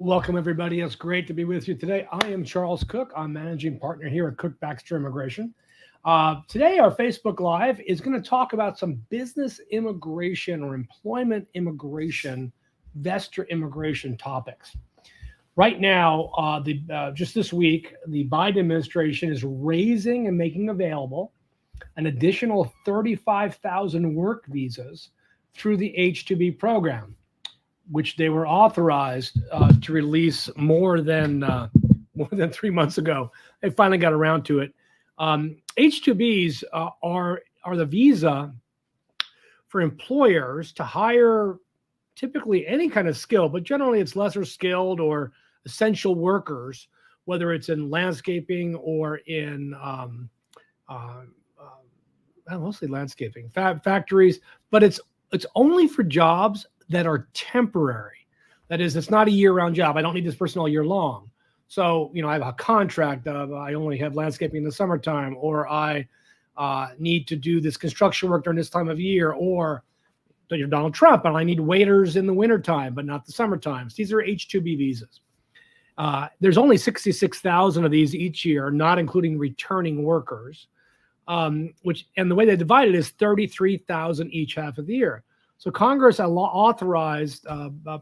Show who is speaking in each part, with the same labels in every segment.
Speaker 1: Welcome, everybody. It's great to be with you today. I am Charles Kuck. I'm managing partner here at Kuck, Baxter Immigration. Today, our Facebook Live is going to talk about some business immigration or employment immigration, investor immigration topics. Right now, just this week, the Biden administration is raising and making available an additional 35,000 work visas through the H-2B program, which they were authorized to release more than 3 months ago. They finally got around to it. H-2Bs are the visa for employers to hire typically any kind of skill, but generally it's lesser skilled or essential workers, whether it's in landscaping or in mostly landscaping factories, but it's only for jobs that are temporary. That is, it's not a year-round job. I don't need this person all year long. So, I have a contract of I only have landscaping in the summertime, or I need to do this construction work during this time of year, or you're Donald Trump and I need waiters in the wintertime, but not the summertime. These are H-2B visas. There's only 66,000 of these each year, not including returning workers, and the way they divide it is 33,000 each half of the year. So Congress authorized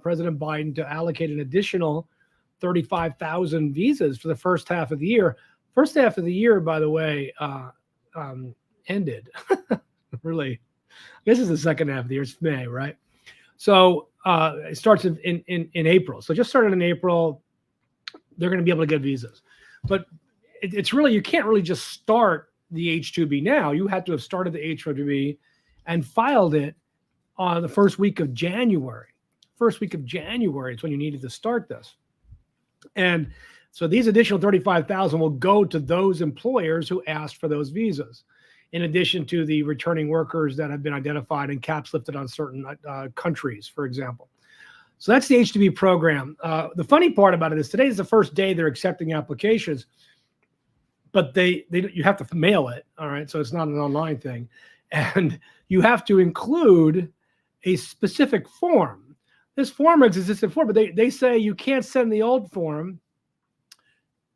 Speaker 1: President Biden to allocate an additional 35,000 visas for the first half of the year. First half of the year, by the way, ended. Really, this is the second half of the year. It's May, right? So it starts in April. So just started in April. They're going to be able to get visas. But it's really, you can't really just start the H-2B now. You had to have started the H-2B and filed it on the first week of January. First week of January is when you needed to start this. And so these additional 35,000 will go to those employers who asked for those visas, in addition to the returning workers that have been identified and caps lifted on certain countries, for example. So that's the H-2B program. The funny part about it is today is the first day they're accepting applications, but you have to mail it, all right? So it's not an online thing. And you have to include a specific form. This form exists before, but they say you can't send the old form.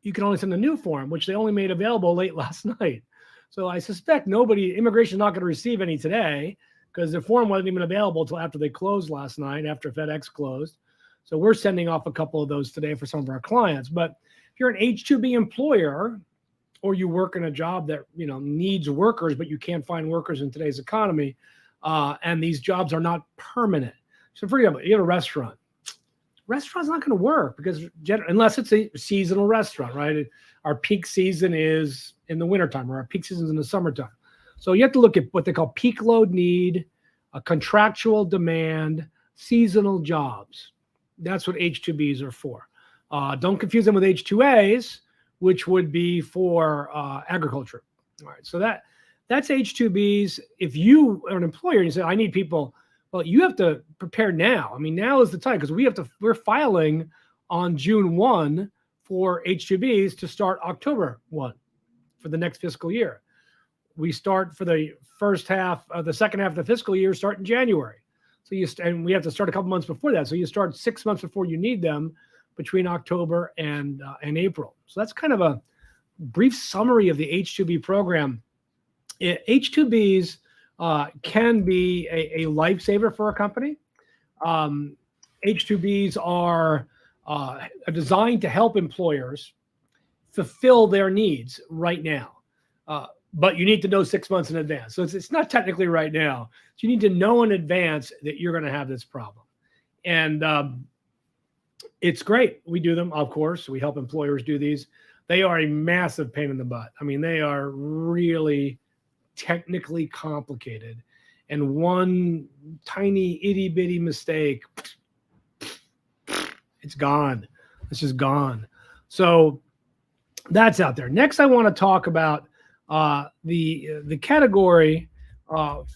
Speaker 1: You can only send the new form, which they only made available late last night. So I suspect immigration is not going to receive any today because the form wasn't even available until after they closed last night, after FedEx closed. So we're sending off a couple of those today for some of our clients. But if you're an H-2B employer, or you work in a job that needs workers, but you can't find workers in today's economy, and these jobs are not permanent. So for example, you have a restaurant. Restaurant's not going to work because unless it's a seasonal restaurant, right? Our peak season is in the wintertime, or our peak season is in the summertime. So you have to look at what they call peak load need, a contractual demand, seasonal jobs. That's what H-2Bs are for. Don't confuse them with H-2As, which would be for agriculture. All right, so that's H-2Bs. If you are an employer and you say, I need people, well, you have to prepare now. I mean, now is the time because we're filing on June 1 for H-2Bs to start October 1 for the next fiscal year. We start for the second half of the fiscal year, start in January. So and we have to start a couple months before that. So you start 6 months before you need them, between October and April. So that's kind of a brief summary of the H-2B program. H-2Bs can be a lifesaver for a company. H-2Bs are designed to help employers fulfill their needs right now. But you need to know 6 months in advance. So it's not technically right now. So you need to know in advance that you're going to have this problem. And it's great. We do them, of course. We help employers do these. They are a massive pain in the butt. I mean, they are really technically complicated. And one tiny itty bitty mistake, it's gone. It's just gone. So that's out there. Next, I want to talk about the category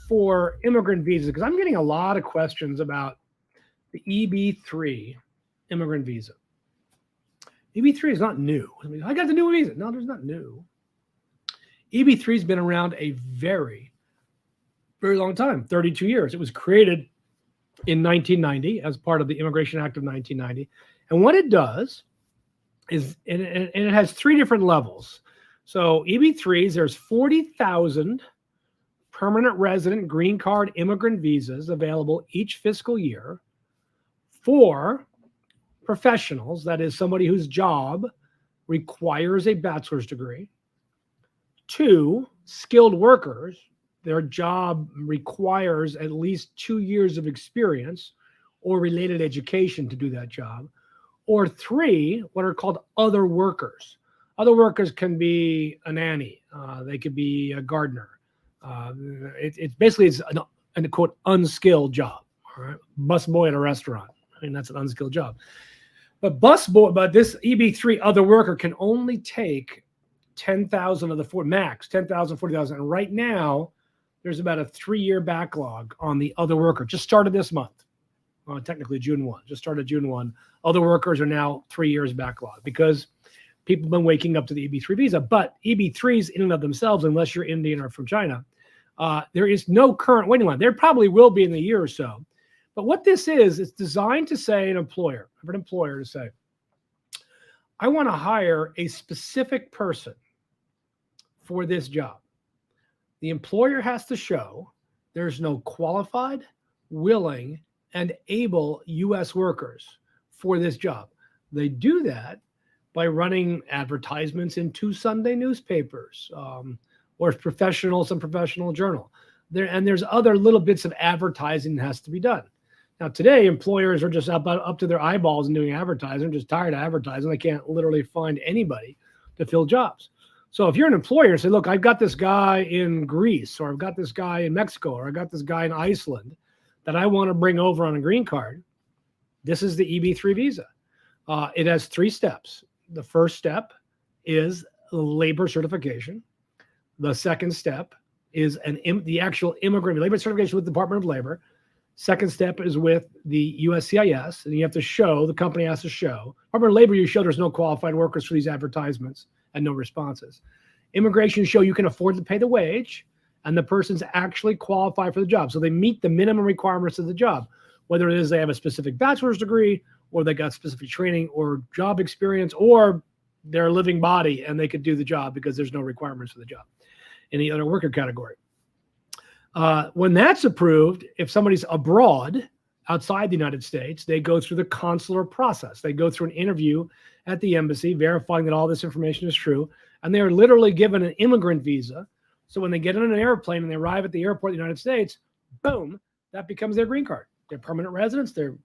Speaker 1: for immigrant visas, because I'm getting a lot of questions about the EB-3 immigrant visa. EB-3 is not new. I mean, I got the new visa. No, there's not new. EB-3 has been around a very, very long time, 32 years. It was created in 1990 as part of the Immigration Act of 1990. And what it does is, and it has three different levels. So EB3s, there's 40,000 permanent resident green card immigrant visas available each fiscal year for professionals, that is somebody whose job requires a bachelor's degree. 2, skilled workers, their job requires at least 2 years of experience or related education to do that job. Or 3, what are called other workers. Other workers can be a nanny. They could be a gardener. It's basically an quote unskilled job. All right, busboy at a restaurant. I mean, that's an unskilled job. But this EB3 other worker can only take 10,000 of the max 10,000, 40,000. And right now, there's about a 3-year backlog on the other worker. Just started this month. Technically June 1. Just started June 1. Other workers are now 3 years backlog because people have been waking up to the EB3 visa. But EB3s in and of themselves, unless you're Indian or from China, there is no current waiting line. There probably will be in a year or so. But what this is, it's designed to say an employer to say, I want to hire a specific person for this job. The employer has to show there's no qualified, willing, and able U.S. workers for this job. They do that by running advertisements in 2 Sunday newspapers or some professional journal. There's other little bits of advertising that has to be done. Now, today, employers are just up to their eyeballs in doing advertising, just tired of advertising. They can't literally find anybody to fill jobs. So if you're an employer, say, look, I've got this guy in Greece, or I've got this guy in Mexico, or I've got this guy in Iceland that I want to bring over on a green card. This is the EB3 visa. It has 3 steps. The first step is labor certification. The second step is the actual immigrant labor certification with the Department of Labor. Second step is with the USCIS, and you have to show, the company has to show, Department of Labor, you show there's no qualified workers for these advertisements and no responses. Immigration show you can afford to pay the wage and the person's actually qualified for the job. So they meet the minimum requirements of the job, whether it is they have a specific bachelor's degree or they got specific training or job experience, or they're a living body and they could do the job because there's no requirements for the job. Any other worker category. When that's approved, if somebody's abroad, outside the United States, they go through the consular process. They go through an interview at the embassy, verifying that all this information is true, and they're literally given an immigrant visa. So when they get on an airplane and they arrive at the airport in the United States, boom, that becomes their green card. They're permanent residents. They'll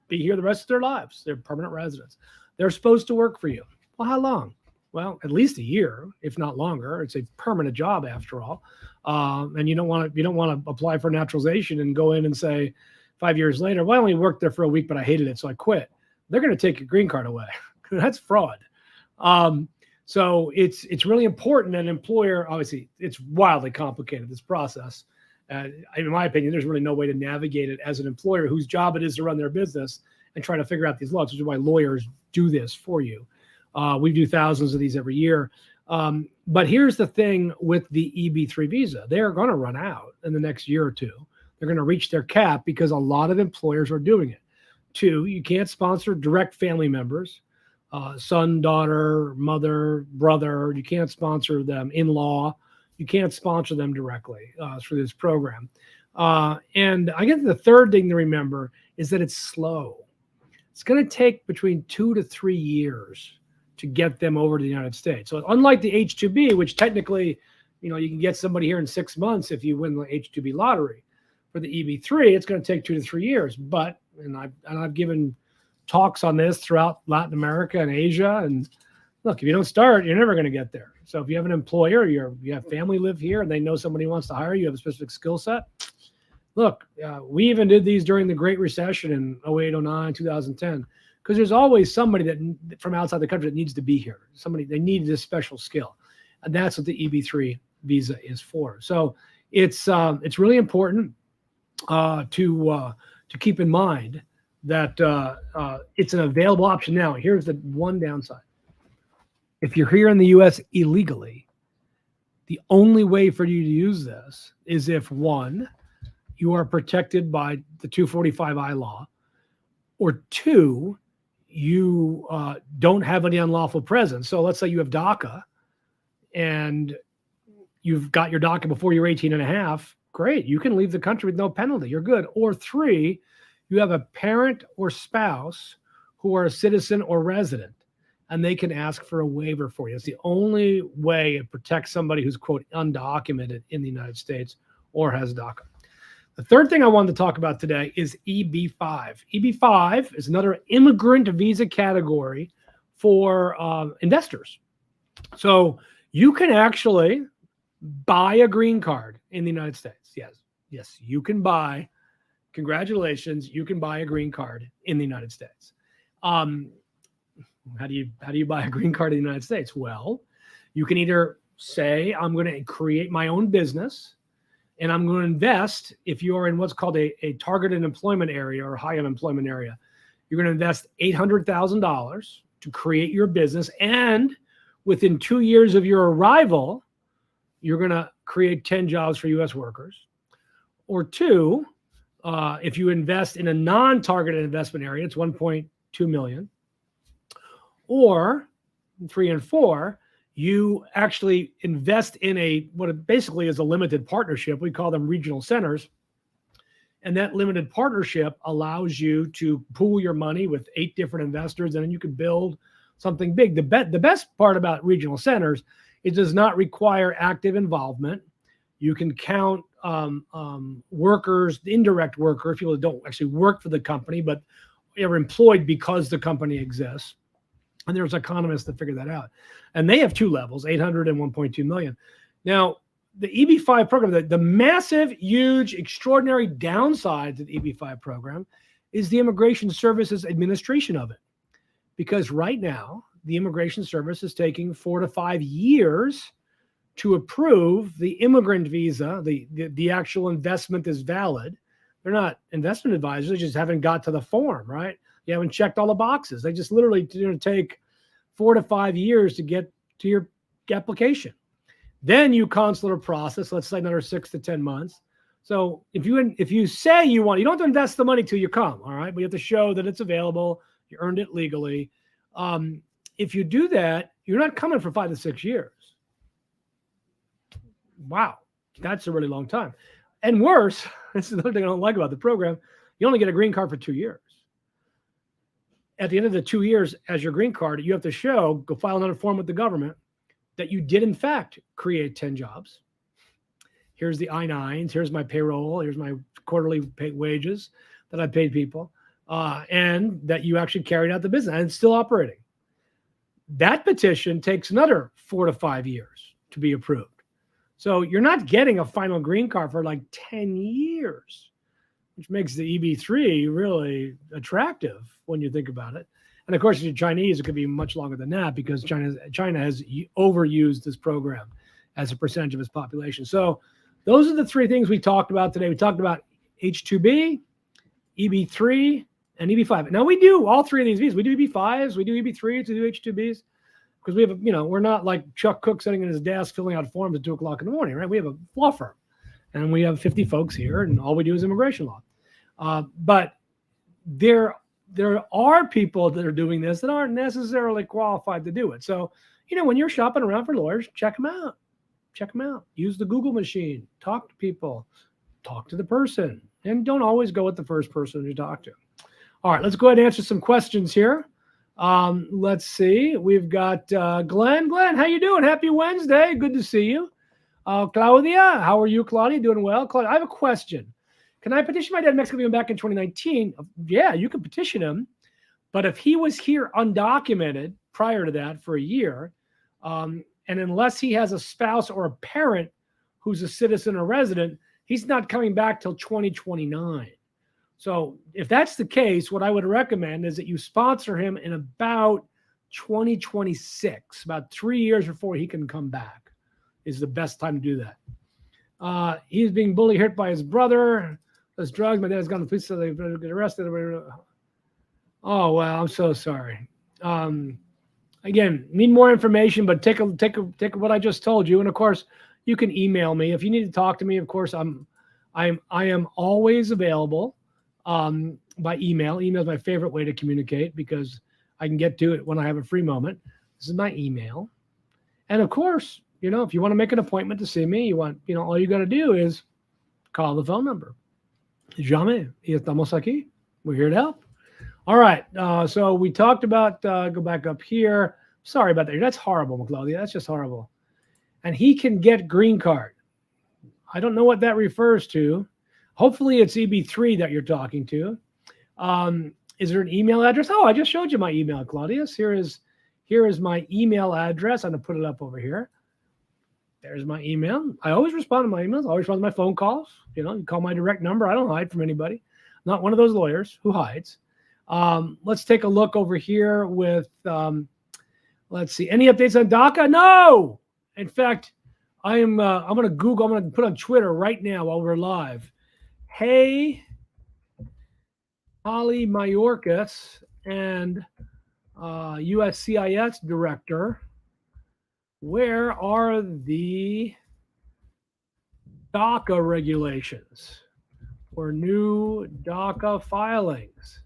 Speaker 1: be here the rest of their lives. They're permanent residents. They're supposed to work for you. Well, how long? Well, at least a year, if not longer. It's a permanent job after all. And you don't want to apply for naturalization and go in and say 5 years later, well, I only worked there for a week, but I hated it, so I quit. They're going to take your green card away. That's fraud. So it's really important. An employer, obviously, it's wildly complicated, this process. In my opinion, there's really no way to navigate it as an employer whose job it is to run their business and try to figure out these laws, which is why lawyers do this for you. We do thousands of these every year. But here's the thing with the EB3 visa. They are going to run out in the next year or two. They're going to reach their cap because a lot of employers are doing it. 2, you can't sponsor direct family members, son, daughter, mother, brother. You can't sponsor them, in-law. You can't sponsor them directly through this program. And I guess the third thing to remember is that it's slow. It's going to take between 2 to 3 years to get them over to the United States. So unlike the H-2B, which technically, you can get somebody here in 6 months if you win the H-2B lottery. For the EB3, it's going to take 2 to 3 years. But I've given talks on this throughout Latin America and Asia. And look, if you don't start, you're never going to get there. So if you have an employer, you have family live here, and they know somebody wants to hire you, have a specific skill set. Look, we even did these during the Great Recession in 08, 09, 2010. Because there's always somebody that from outside the country that needs to be here. They need this special skill, and that's what the EB3 visa is for. So it's really important to keep in mind that it's an available option now. Here's the one downside: if you're here in the U.S. illegally, the only way for you to use this is if 1, you are protected by the 245I law, or 2, you don't have any unlawful presence. So let's say you have DACA and you've got your DACA before you're 18 and a half. Great. You can leave the country with no penalty. You're good. Or 3, you have a parent or spouse who are a citizen or resident, and they can ask for a waiver for you. It's the only way it protects somebody who's, quote, undocumented in the United States or has DACA. The third thing I wanted to talk about today is EB-5. EB-5 is another immigrant visa category for investors. So you can actually buy a green card in the United States. Yes, you can buy. Congratulations, you can buy a green card in the United States. How do you buy a green card in the United States? Well, you can either say, I'm going to create my own business and I'm going to invest. If you are in what's called a targeted employment area or high unemployment area, you're going to invest $800,000 to create your business. And within 2 years of your arrival, you're going to create 10 jobs for U.S. workers. Or 2, if you invest in a non-targeted investment area, it's 1.2 million. Or 3 and 4, you actually invest in what it basically is a limited partnership. We call them regional centers. And that limited partnership allows you to pool your money with 8 different investors, and then you can build something big. The best part about regional centers, it does not require active involvement. You can count workers, indirect workers, people that don't actually work for the company, but are employed because the company exists. And there's economists that figure that out. And they have 2 levels, 800 and 1.2 million. Now, the EB-5 program, the massive, huge, extraordinary downside to the EB-5 program is the Immigration Services administration of it. Because right now, the Immigration Service is taking 4 to 5 years to approve the immigrant visa. The actual investment is valid. They're not investment advisors. They just haven't got to the form, right? You haven't checked all the boxes. They just literally take 4 to 5 years to get to your application. Then you consular process, let's say another 6 to 10 months. So if you say you don't have to invest the money till you come, all right? But you have to show that it's available. You earned it legally. If you do that, you're not coming for 5 to 6 years. Wow, that's a really long time. And worse, this is another thing I don't like about the program, you only get a green card for 2 years. At the end of the 2 years as your green card, you have to go file another form with the government that you did in fact create 10 jobs. Here's the I-9s, here's my payroll, here's my quarterly wages that I paid people, and that you actually carried out the business and it's still operating. That petition takes another 4 to 5 years to be approved. So you're not getting a final green card for like 10 years, which makes the EB-3 really attractive when you think about it. And of course, if you're Chinese, it could be much longer than that because China has overused this program as a percentage of its population. So those are the 3 things we talked about today. We talked about H-2B, EB-3, and EB-5. Now we do all 3 of these visas. We do EB-5s, we do EB-3s, we do H-2Bs. Because we have, we're not like Chuck Kuck sitting at his desk filling out forms at 2 o'clock in the morning, right? We have a law firm, and we have 50 folks here, and all we do is immigration law. But there are people that are doing this that aren't necessarily qualified to do it. So, when you're shopping around for lawyers, check them out. Check them out. Use the Google machine. Talk to people. Talk to the person, and don't always go with the first person you talk to. All right, let's go ahead and answer some questions here. Let's see. We've got Glenn. Glenn, how you doing? Happy Wednesday. Good to see you. Claudia, how are you, Claudia? Doing well? Claudia, I have a question. Can I petition my dad in Mexico back in 2019? Yeah, you can petition him. But if he was here undocumented prior to that for a year, and unless he has a spouse or a parent who's a citizen or resident, he's not coming back till 2029. So if that's the case, what I would recommend is that you sponsor him in about 2026, about 3 years before he can come back is the best time to do that. He's being bullied, hurt by his brother. Does drugs. My dad's gone to the police so they better get arrested. Oh, well, I'm so sorry. Again, need more information, but take what I just told you. And of course, you can email me. If you need to talk to me, of course, I'm I am always available by email. Email is my favorite way to communicate because I can get to it when I have a free moment. This is my email. And of course, if you want to make an appointment to see me, all you got to do is call the phone number. Llame y estamos aquí. We're here to help. All right. So we talked about, go back up here. Sorry about that. That's horrible, Claudia. That's just horrible. And he can get green card. I don't know what that refers to. Hopefully it's EB3 that you're talking to. Is there an email address? Oh, I just showed you my email, Claudius. Here is my email address. I'm going to put it up over here. There's my email. I always respond to my emails. I always respond to my phone calls. You call my direct number. I don't hide from anybody. I'm not one of those lawyers who hides. Let's take a look over here with, let's see, any updates on DACA? No. In fact, I'm going to Google, I'm going to put on Twitter right now while we're live. Hey, Holly Mayorkas and USCIS director, where are the DACA regulations for new DACA filings?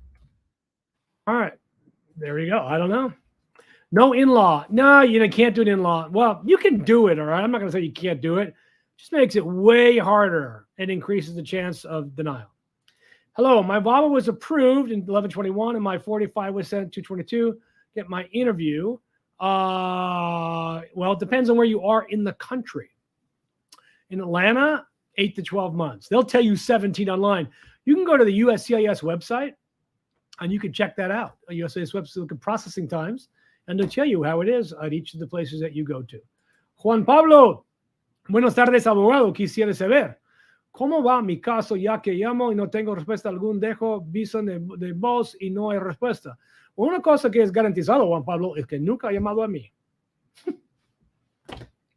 Speaker 1: All right, there you go. I don't know. No in-law. No, you can't do an in-law. Well, you can do it, all right? I'm not going to say you can't do it. It just makes it way harder and increases the chance of denial. Hello, my VAWA was approved in 11/21 and my 45 was sent to 22. Get my interview. Well, it depends on where you are in the country. In Atlanta, 8 to 12 months. They'll tell you 17 online. You can go to the USCIS website and you can check that out. USCIS website, look at processing times, and they'll tell you how it is at each of the places that you go to. Juan Pablo, buenas tardes, abogado. Quisiera saber cómo va mi caso ya que llamo y no tengo respuesta algún. Dejo viso de voz y no hay respuesta. Una cosa que es garantizado, Juan Pablo, es que nunca ha llamado a mí.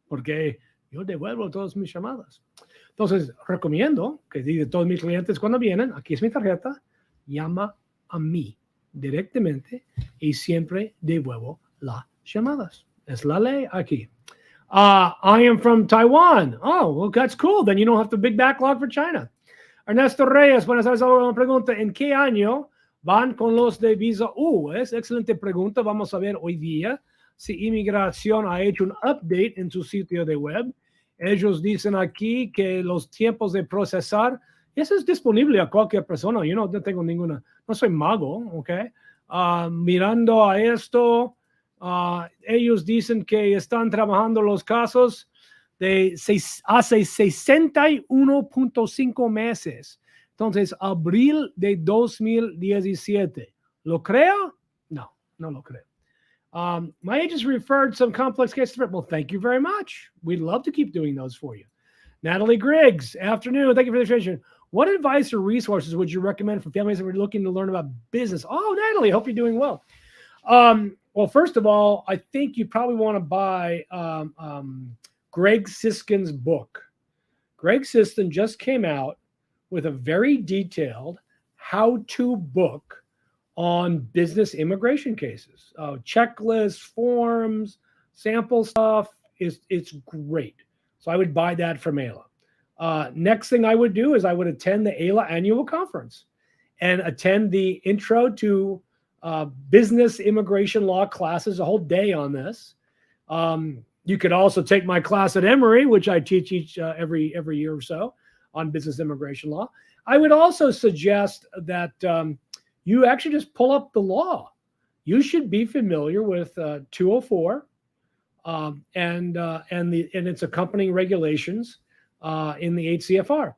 Speaker 1: Porque yo devuelvo todas mis llamadas. Entonces, recomiendo que de todos mis clientes cuando vienen, aquí es mi tarjeta, llama a mí directamente y siempre devuelvo las llamadas. Es la ley aquí. I am from Taiwan. Oh, well, that's cool. Then you don't have the big backlog for China. Ernesto Reyes, buenas tardes. Una pregunta. ¿En qué año van con los de visa U? Es excelente pregunta. Vamos a ver hoy día si Inmigración ha hecho un update en su sitio de web. Ellos dicen aquí que los tiempos de procesar, eso es disponible a cualquier persona. Yo no tengo ninguna, no soy mago, ¿ok? Mirando a esto, ellos dicen que están trabajando los casos de hace 61.5 meses. Entonces, abril de 2017. ¿Lo creo? No, no lo creo. My agents referred some complex cases. Well, thank you very much. We'd love to keep doing those for you. Natalie Griggs, afternoon. Thank you for the information. What advice or resources would you recommend for families that are looking to learn about business? Oh, Natalie, hope you're doing well. Well, first of all, I think you probably want to buy Greg Siskin's book. Greg Siskin just came out with a very detailed how-to book on business immigration cases. Checklists, forms, sample stuff. It's great. So I would buy that from Ayla. Next thing I would do is I would attend the Ayla annual conference and attend the intro to business immigration law classes, a whole day on this. You could also take my class at Emory, which I teach every year or so on business immigration law. I would also suggest that you actually just pull up the law. You should be familiar with 204 and its accompanying regulations in the HCFR.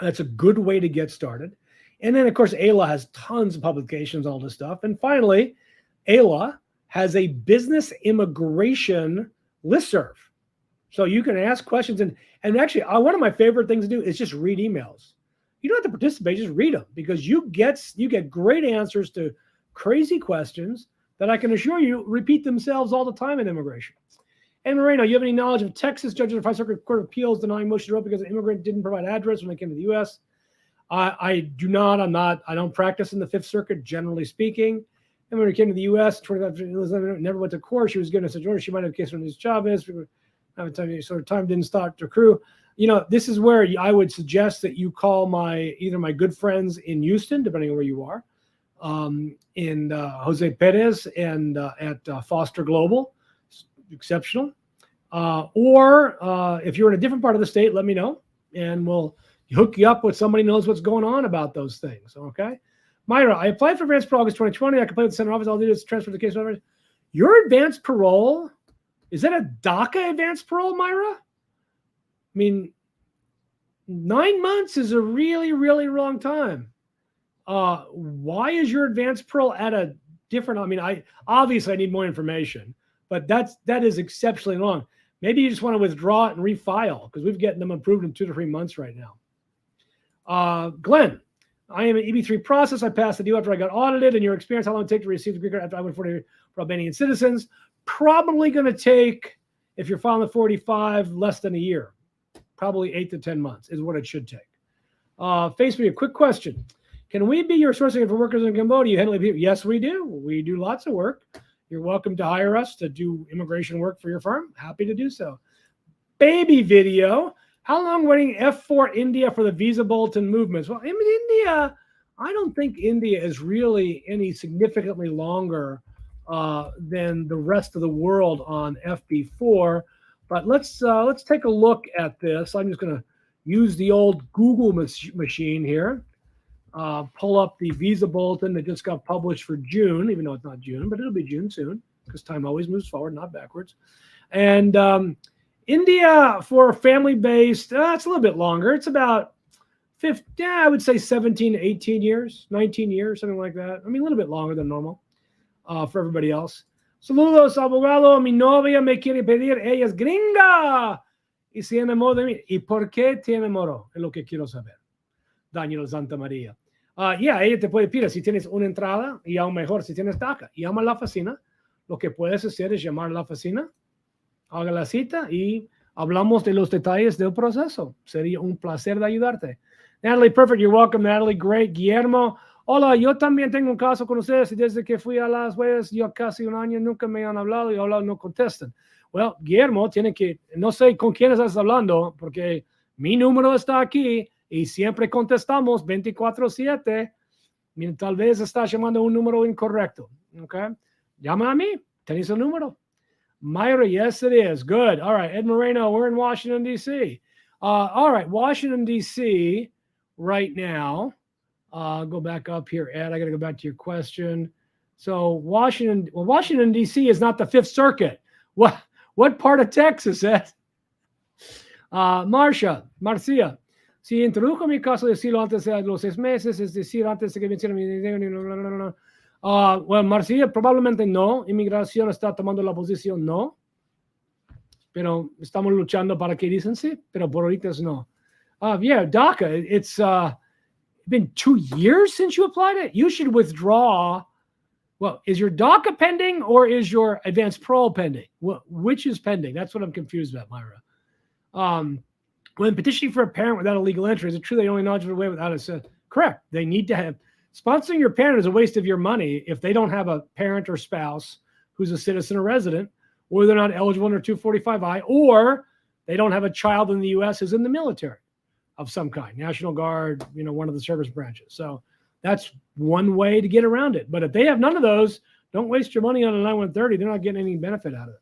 Speaker 1: That's a good way to get started. And then, of course, Ayla has tons of publications, all this stuff. And finally, Ayla has a business immigration listserv. So you can ask questions. And actually, one of my favorite things to do is just read emails. You don't have to participate, just read them, because you get great answers to crazy questions that I can assure you repeat themselves all the time in immigration. And Moreno, you have any knowledge of Texas judges of 5th Circuit Court of Appeals denying motion to vote because an immigrant didn't provide address when they came to the U.S.? I do not. I don't practice in the 5th Circuit, generally speaking. And when we came to the U.S., 25 never went to court. She was given a order. She might have a case on his job is. Time didn't start to accrue. this is where I would suggest that you call either my good friends in Houston, depending on where you are, in Jose Perez and at Foster Global, exceptional. Or if you're in a different part of the state, let me know, and we'll hook you up with somebody who knows what's going on about those things. Okay, Myra, I applied for advanced parole August 2020. I complained with the center office. I'll do this transfer the case. Your advanced parole, is that a DACA advanced parole, Myra? I mean, 9 months is a really, really long time. Why is your advanced parole at a different? I mean, obviously I need more information, but that is exceptionally long. Maybe you just want to withdraw it and refile, because we've gotten them approved in 2 to 3 months right now. Glenn, I am an EB3 process. I passed the deal after I got audited. In your experience, how long did it take to receive the green card after I went for Albanian citizens? Probably going to take, if you're filing the 45, less than a year. Probably 8 to 10 months is what it should take. Facebook, a quick question. Can we be your sourcing for workers in Cambodia? Handle people? Yes, we do. We do lots of work. You're welcome to hire us to do immigration work for your firm. Happy to do so. Baby video. How long waiting F4 India for the visa bulletin movements? Well, in India, I don't think India is really any significantly longer than the rest of the world on FB4. But let's take a look at this. I'm just going to use the old Google machine here. Pull up the visa bulletin that just got published for June, even though it's not June, but it'll be June soon, because time always moves forward, not backwards. And India for family-based, it's a little bit longer. It's about 50, I would say 17 to 18 years, 19 years, something like that. I mean, a little bit longer than normal for everybody else. Saludos, abogado. Mi novia me quiere pedir. Ella es gringa. Y se enamoró de mí. ¿Y por qué te enamoró? Es lo que quiero saber. Daniel Santa María. Ella te puede pedir si tienes una entrada, y aún mejor si tienes DACA. Llama a la oficina. Lo que puedes hacer es llamar a la oficina, haga la cita y hablamos de los detalles del proceso. Sería un placer de ayudarte. Natalie, perfect. You're welcome, Natalie. Great. Guillermo. Hola, yo también tengo un caso con ustedes y desde que fui a Las Vegas, yo casi un año nunca me han hablado y hablado no contestan. Well, Guillermo, no sé con quién estás hablando, porque mi número está aquí y siempre contestamos 24/7. Tal vez estás llamando un número incorrecto. Okay? Llama a mí. ¿Tenéis el número? Myra, yes, it is. Good. All right. Ed Moreno, we're in Washington, D.C. All right. Washington, D.C. right now. Go back up here, Ed. I got to go back to your question. So Washington, D.C. is not the Fifth Circuit. What part of Texas, Ed? Marcia, si introdujo mi caso de asilo antes de los 6 meses, es decir, antes de que venciera mi dinero, bueno, Marcia, probablemente no. Inmigración está tomando la posición no. Pero estamos luchando para que dicen sí, pero por ahorita es no. Yeah, DACA, it's been 2 years since you applied it. You should withdraw. Well, is your DACA pending or is your advanced parole pending? Which is pending? That's what I'm confused about, Myra. When petitioning for a parent without a legal entry, is it true they only knowledgeable way without a correct? They need to have sponsoring your parent is a waste of your money if they don't have a parent or spouse who's a citizen or resident, or they're not eligible under 245I, or they don't have a child in the U.S. who's in the military of some kind, National Guard, one of the service branches. So that's one way to get around it. But if they have none of those, don't waste your money on an I-130. They're not getting any benefit out of it.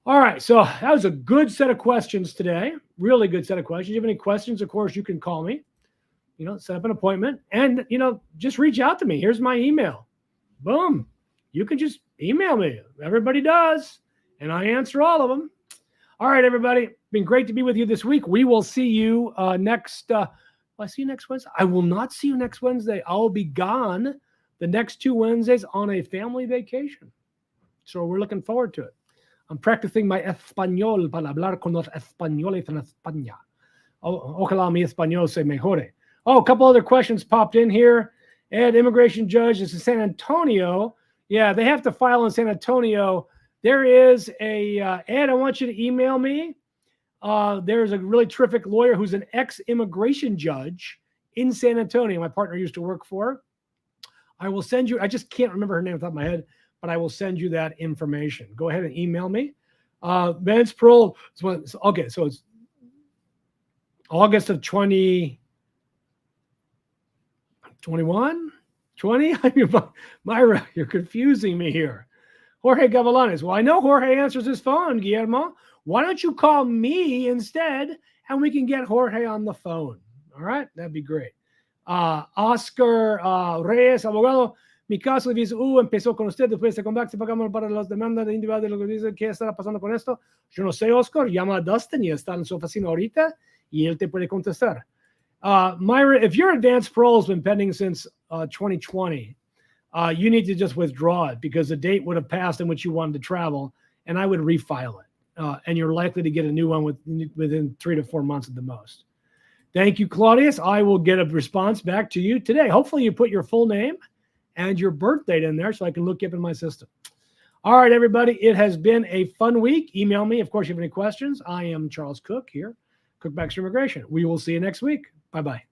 Speaker 1: All right, so that was a good set of questions today. Really good set of questions. If you have any questions, of course, you can call me, set up an appointment, and, just reach out to me. Here's my email. Boom. You can just email me. Everybody does, and I answer all of them. All right, everybody. Been great to be with you this week. We will see you next. I see you next Wednesday. I will not see you next Wednesday. I'll be gone the next 2 Wednesdays on a family vacation. So we're looking forward to it. I'm practicing my español para hablar con los españoles en España. Ojalá mi español se mejore. Oh, a couple other questions popped in here. Ed, immigration judge is in San Antonio. Yeah, they have to file in San Antonio. There is a, Ed, I want you to email me. There's a really terrific lawyer who's an ex-immigration judge in San Antonio. My partner used to work for. I will send you, I just can't remember her name off the top of my head, but I will send you that information. Go ahead and email me. Advanced parole. Okay, so it's August of 2021? 20? Myra, you're confusing me here. Jorge Gavilanes. Well, I know Jorge answers his phone, Guillermo. Why don't you call me instead, and we can get Jorge on the phone? All right, that'd be great. Oscar Reyes, abogado. Mi caso de visa U empezó con usted, después de contacto pagamos para las demandas de individual de lo que dice que estará pasando con esto. Yo no sé, Oscar, llama a Dustin y está en su oficina ahorita y él te puede contestar. Myra, if your advanced parole has been pending since 2020, you need to just withdraw it because the date would have passed in which you wanted to travel, and I would refile it. And you're likely to get a new one within 3 to 4 months at the most. Thank you, Claudius. I will get a response back to you today. Hopefully you put your full name and your birth date in there so I can look you up in my system. All right, everybody. It has been a fun week. Email me, of course, if you have any questions. I am Charles Kuck here, Kuck Baxter Immigration. We will see you next week. Bye-bye.